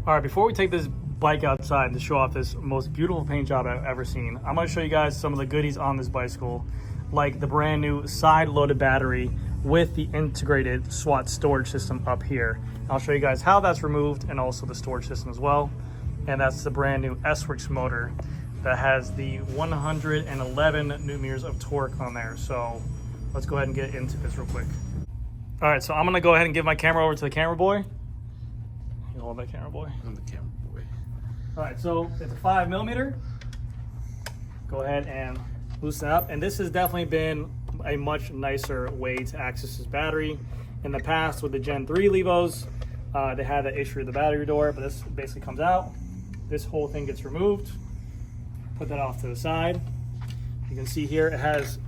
All right, before we take this bike outside to show off this most beautiful paint job I've ever seen, I'm gonna show you guys some of the goodies on this bicycle, like the brand new side loaded battery with the integrated SWAT storage system up here. I'll show you guys how that's removed and also the storage system as well. And that's the brand new S-Works motor that has the 111 Newton meters of torque on there. So let's go ahead and get into this real quick. All right, so I'm gonna go ahead and give my camera over to the camera boy. You hold that camera boy. I'm the camera boy. All right, so it's a 5mm. Go ahead and loosen it up. And this has definitely been a much nicer way to access this battery. In the past with the Gen 3 LEVOs, they had the issue with the battery door, but this basically comes out. This whole thing gets removed. Put that off to the side. You can see here it has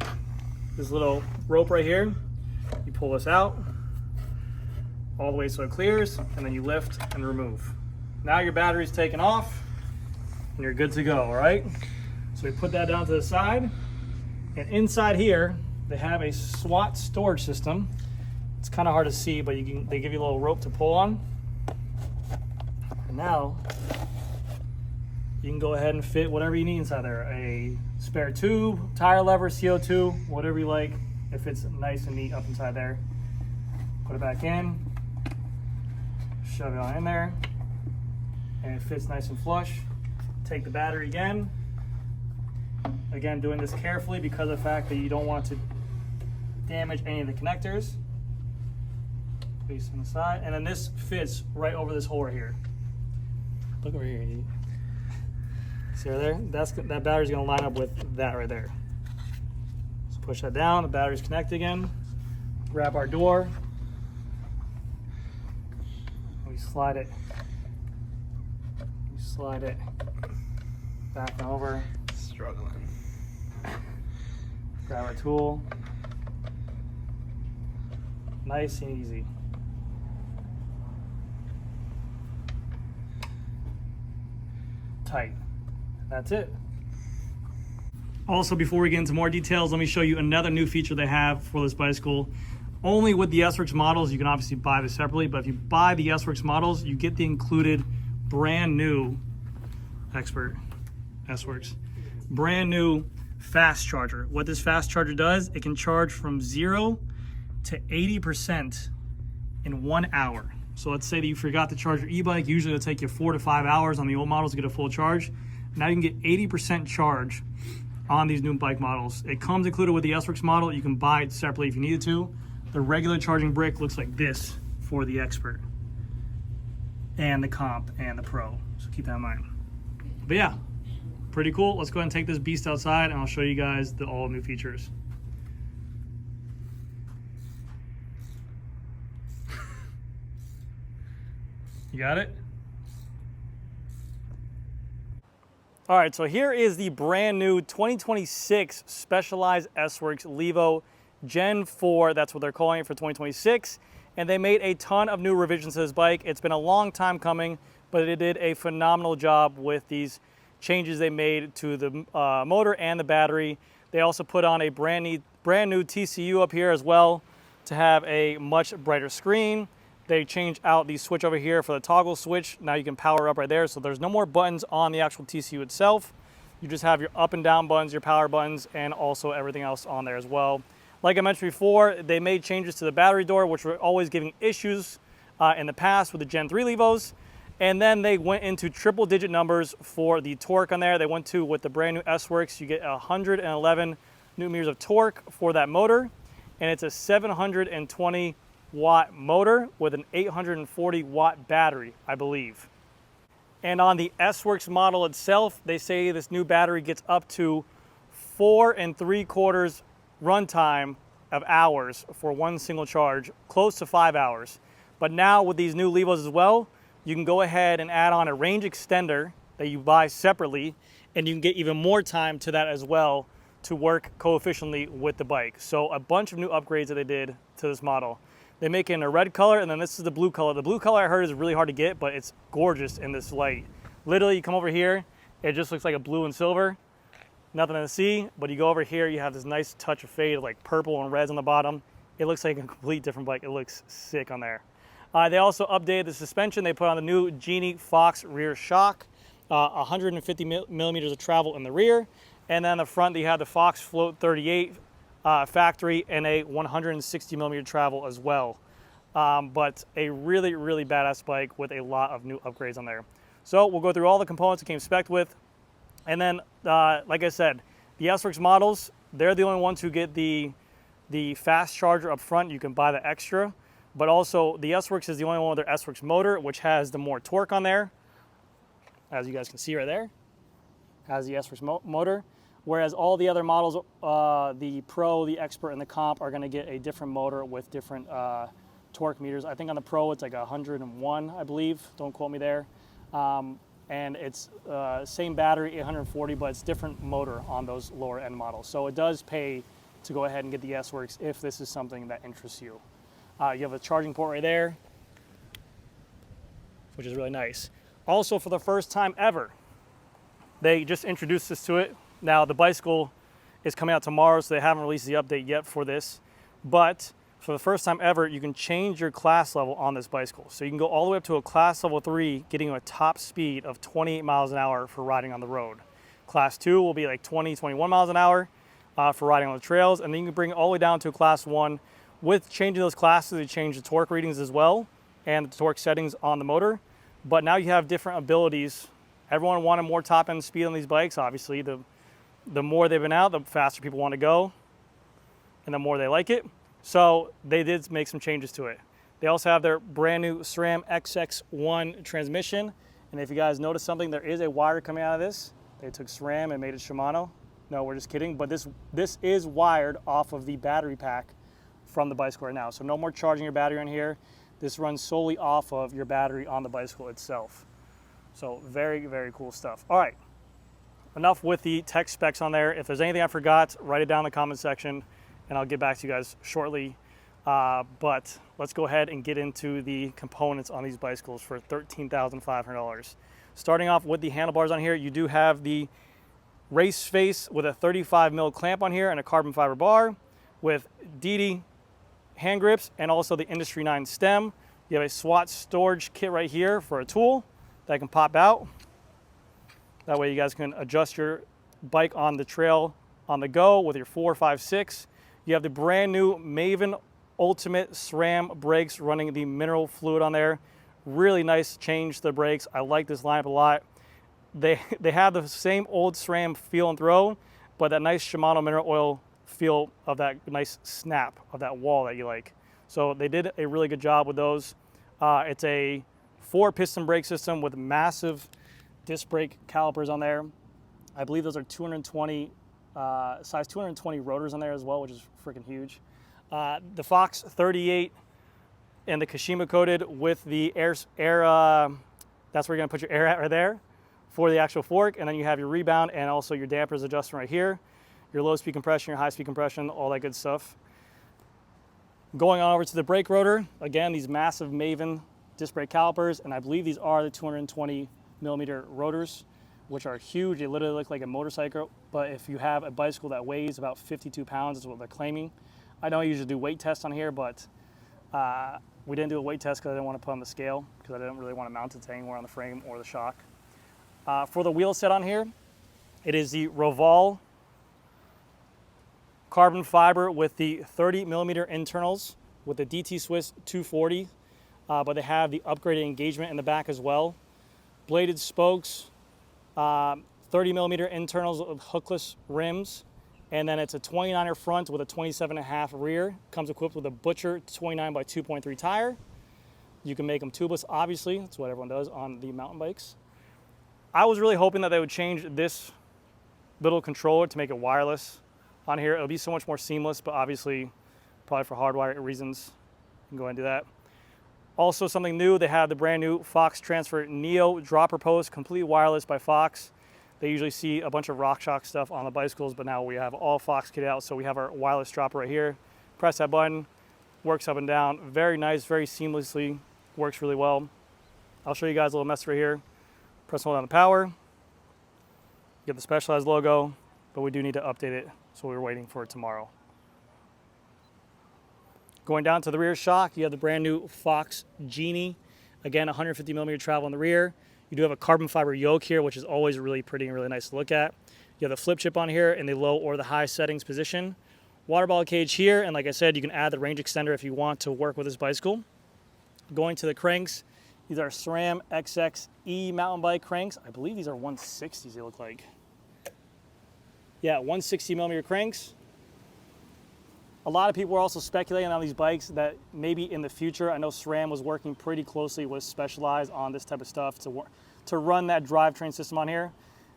this little rope right here. You pull this out all the way so it clears, and then you lift and remove. Now your battery's taken off and you're good to go, all right? So we put that down to the side, and inside here they have a SWAT storage system. It's kind of hard to see, but they give you a little rope to pull on. And now you can go ahead and fit whatever you need inside there. A spare tube, tire lever, CO2, whatever you like. It fits nice and neat up inside there. Put it back in, shove it on in there, and it fits nice and flush. Take the battery again. Again, doing this carefully because of the fact that you don't want to damage any of the connectors. Place on the side, and then this fits right over this hole right here. Look over here. See right there? That battery's gonna line up with that right there. So push that down, the battery's connected again. Grab our door. We slide it. Back and over. Struggling. Grab our tool. Nice and easy. Tight. That's it. Also, before we get into more details, let me show you another new feature they have for this bicycle. Only with the S-Works models, you can obviously buy this separately, but if you buy the S-Works models, you get the included brand new S-Works, brand new fast charger. What this fast charger does, it can charge from 0 to 80% in 1 hour. So let's say that you forgot to charge your e-bike. Usually it'll take you 4 to 5 hours on the old models to get a full charge. Now you can get 80% charge on these new bike models. It comes included with the S-Works model. You can buy it separately if you needed to. The regular charging brick looks like this for the Expert and the Comp and the Pro. So keep that in mind. But yeah, pretty cool. Let's go ahead and take this beast outside and I'll show you guys the all new features. You got it? All right, so here is the brand new 2026 Specialized S-Works LEVO Gen 4. That's what they're calling it for 2026. And they made a ton of new revisions to this bike. It's been a long time coming, but it did a phenomenal job with these changes they made to the motor and the battery. They also put on a brand new TCU up here as well to have a much brighter screen. They changed out the switch over here for the toggle switch. Now you can power up right there. So there's no more buttons on the actual TCU itself. You just have your up and down buttons, your power buttons, and also everything else on there as well. Like I mentioned before, they made changes to the battery door, which were always giving issues in the past with the Gen 3 LEVOs. And then they went into triple digit numbers for the torque on there. They went to, with the brand new S-Works, you get 111 Newton meters of torque for that motor. And it's a 720 watt motor with an 840 watt battery, I believe. And on the S-Works model itself, they say this new battery gets up to 4 3/4 runtime of hours for one single charge, close to 5 hours. But now with these new LEVOs as well, you can go ahead and add on a range extender that you buy separately, and you can get even more time to that as well to work co-efficiently with the bike. So a bunch of new upgrades that they did to this model. They make it in a red color, and then this is the blue color. The blue color I heard is really hard to get, but it's gorgeous in this light. Literally, you come over here, it just looks like a blue and silver. Nothing to see, but you go over here, you have this nice touch of fade, like purple and reds on the bottom. It looks like a complete different bike. It looks sick on there. They also updated the suspension. They put on the new Genie Fox rear shock, 150 millimeters of travel in the rear. And then on the front, you have the Fox Float 38 factory and a 160 millimeter travel as well. But a really, really badass bike with a lot of new upgrades on there. So we'll go through all the components it came spec'd with. And then, like I said, the S-Works models, they're the only ones who get the fast charger up front. You can buy the extra. But also, the S-Works is the only one with their S-Works motor, which has the more torque on there. As you guys can see right there, has the S-Works motor. Whereas all the other models, the Pro, the Expert, and the Comp are going to get a different motor with different torque meters. I think on the Pro it's like 101, I believe. Don't quote me there. And it's same battery, 840, but it's different motor on those lower end models. So it does pay to go ahead and get the S-Works if this is something that interests you. You have a charging port right there, which is really nice. Also, for the first time ever, they just introduced this to it. Now, the bicycle is coming out tomorrow, so they haven't released the update yet for this. But for the first time ever, you can change your class level on this bicycle. So you can go all the way up to a class level 3, getting you a top speed of 28 miles an hour for riding on the road. Class 2 will be like 20, 21 miles an hour for riding on the trails. And then you can bring it all the way down to a class 1. With changing those classes, you change the torque readings as well and the torque settings on the motor. But now you have different abilities. Everyone wanted more top end speed on these bikes. Obviously, the more they've been out, the faster people want to go and the more they like it. So they did make some changes to it. They also have their brand new SRAM XX1 transmission. And if you guys notice something, there is a wire coming out of this. They took SRAM and made it Shimano. No, we're just kidding. But this is wired off of the battery pack from the bicycle right now. So no more charging your battery on here. This runs solely off of your battery on the bicycle itself. So very, very cool stuff. All right, enough with the tech specs on there. If there's anything I forgot, write it down in the comment section and I'll get back to you guys shortly. But let's go ahead and get into the components on these bicycles for $13,500. Starting off with the handlebars on here, you do have the race face with a 35 mil clamp on here and a carbon fiber bar with DD hand grips and also the Industry 9 stem. You have a SWAT storage kit right here for a tool that can pop out. That way you guys can adjust your bike on the trail on the go with your 4, 5, 6. You have the brand new Maven Ultimate SRAM brakes running the mineral fluid on there. Really nice change to the brakes. I like this lineup a lot. They have the same old SRAM feel and throw, but that nice Shimano mineral oil feel of that nice snap of that wall that you like. So they did a really good job with those. It's a 4-piston brake system with massive disc brake calipers on there. I believe those are 220, size 220 rotors on there as well, which is freaking huge. The Fox 38 and the Kashima coated with the air that's where you're gonna put your air at right there for the actual fork. And then you have your rebound and also your dampers adjustment right here. Your low speed compression, your high speed compression, all that good stuff. Going on over to the brake rotor, again, these massive Maven disc brake calipers, and I believe these are the 220 millimeter rotors, which are huge. They literally look like a motorcycle, but if you have a bicycle that weighs about 52 pounds, is what they're claiming. I don't usually do weight tests on here, but we didn't do a weight test because I didn't want to put on the scale, because I didn't really want to mount it to anywhere on the frame or the shock. For the wheel set on here, it is the Roval carbon fiber with the 30 millimeter internals with the DT Swiss 240, but they have the upgraded engagement in the back as well. Bladed spokes, 30 millimeter internals with hookless rims, and then it's a 29er front with a 27.5 rear. Comes equipped with a Butcher 29 by 2.3 tire. You can make them tubeless, obviously. That's what everyone does on the mountain bikes. I was really hoping that they would change this little controller to make it wireless on here. It'll be so much more seamless, but obviously, probably for hardwire reasons, you can go ahead and do that. Also, something new, they have the brand new Fox Transfer Neo dropper post, completely wireless by Fox. They usually see a bunch of RockShox stuff on the bicycles, but now we have all Fox kit out, so we have our wireless dropper right here. Press that button, works up and down. Very nice, very seamlessly, works really well. I'll show you guys a little mess right here. Press hold down the power, get the Specialized logo, but we do need to update it, so we're waiting for it tomorrow. Going down to the rear shock, you have the brand new Fox Genie. Again, 150 millimeter travel in the rear. You do have a carbon fiber yoke here, which is always really pretty and really nice to look at. You have the flip chip on here in the low or the high settings position. Water bottle cage here, and like I said, you can add the range extender if you want to work with this bicycle. Going to the cranks, these are SRAM XXE mountain bike cranks. I believe these are 160s, they look like. Yeah, 160 millimeter cranks. A lot of people are also speculating on these bikes that maybe in the future, I know SRAM was working pretty closely with Specialized on this type of stuff to run that drivetrain system on here.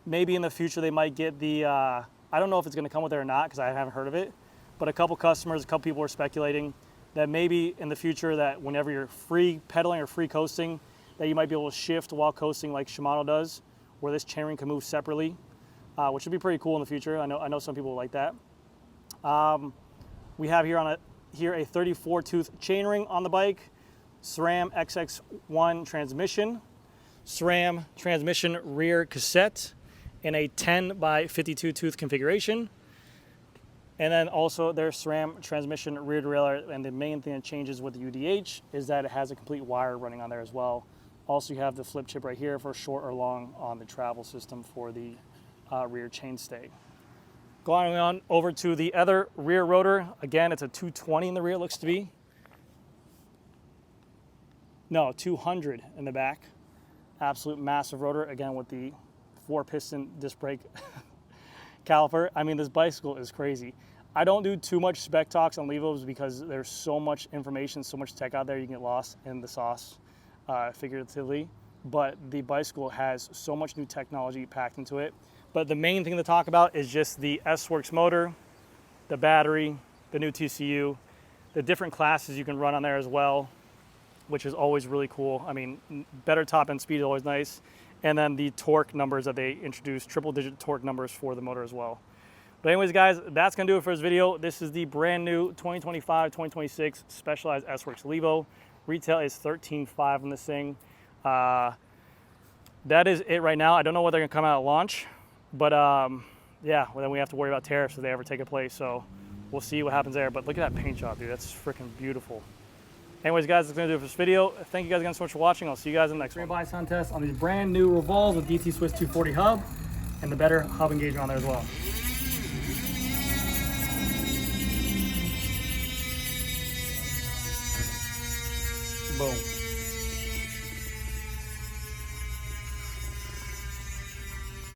Maybe in the future they might get the, I don't know if it's gonna come with it or not because I haven't heard of it, but a couple customers, a couple people are speculating that maybe in the future that whenever you're free pedaling or free coasting, that you might be able to shift while coasting like Shimano does, where this chainring can move separately, which would be pretty cool in the future. I know some people like that. We have here a 34 tooth chainring on the bike, SRAM XX1 transmission, SRAM transmission rear cassette in a 10 by 52 tooth configuration. And then also there's SRAM transmission rear derailleur, and the main thing that changes with the UDH is that it has a complete wire running on there as well. Also you have the flip chip right here for short or long on the travel system for the rear chainstay. Going on over to the other rear rotor, again, it's a 220 in the rear, it looks to be. No, 200 in the back. Absolute massive rotor, again, with the 4-piston disc brake caliper. I mean, this bicycle is crazy. I don't do too much spec talks on LEVOs because there's so much information, so much tech out there, you can get lost in the sauce, figuratively. But the bicycle has so much new technology packed into it. But the main thing to talk about is just the S-Works motor, the battery, the new TCU, the different classes you can run on there as well, which is always really cool. I mean, better top end speed is always nice. And then the torque numbers that they introduced, triple digit torque numbers for the motor as well. But anyways, guys, that's gonna do it for this video. This is the brand new 2025-2026 Specialized S-Works LEVO. Retail is $13,500 on this thing. That is it right now. I don't know what they're gonna come out at launch. But yeah, well, then we have to worry about tariffs if they ever take a place. So we'll see what happens there. But look at that paint job, dude. That's freaking beautiful. Anyways, guys, that's going to do it for this video. Thank you guys again so much for watching. I'll see you guys in the next one. Buy contest on these brand new Revolves with DT Swiss 240 hub and the better hub engagement on there as well. Boom.